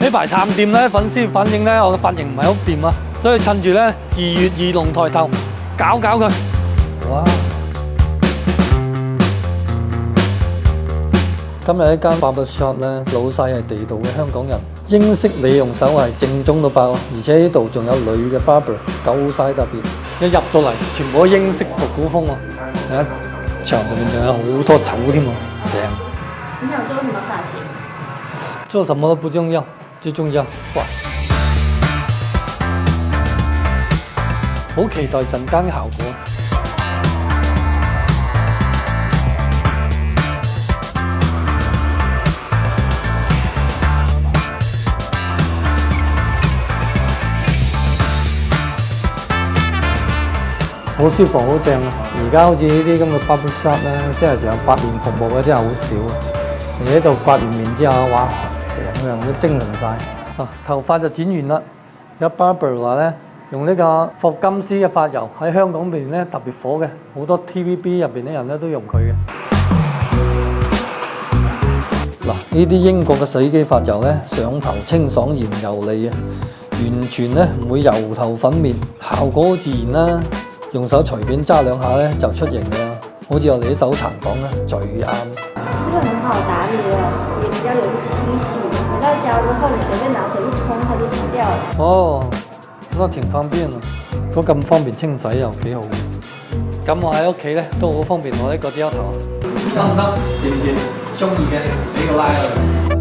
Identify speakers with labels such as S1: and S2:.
S1: 呢排探店咧，粉絲反映咧我嘅髮型唔係好掂啊，所以趁住咧2月2龍抬頭搞佢。哇！今日一間 barber shop 咧，老細係地道嘅香港人，英式美容手藝正宗到爆，而且呢度仲有女嘅 barber， 夠晒特別。一入到嚟，全部都英式復古風喎。睇牆上面仲有好多酒添喎，正。
S2: 你想做什麼髮型？
S1: 做什麼都不重要，最重要帥。好期待陣間嘅效果。好舒服，好正啊！而家好似呢啲咁嘅 barber shop 咧，即係仲有刮面服務嘅，真係好少啊！而喺度刮完面之後，哇，成個人都精靈晒。啊，頭髮就剪完啦。有 barber 話咧，用呢個霍金斯嘅髮油喺香港邊咧特別火嘅，好多 TVB 入邊啲人咧都用佢嘅。嗱，呢啲英國嘅水機髮油咧，上頭清爽而油膩啊，完全咧唔會油頭粉面，效果好自然啦。用手隨便揸兩下咧就出型㗎啦，好似我哋啲手殘講咧最啱。
S2: 這個很好打理的，也比較有清洗。回到家之後，你隨便拿水一沖，它就除掉了。
S1: 哦，咁啊挺方便啊！如果咁方便清洗又幾好。咁我喺屋企咧都好方便攞呢個膠頭。得唔得？掂唔掂？中意嘅俾個 like。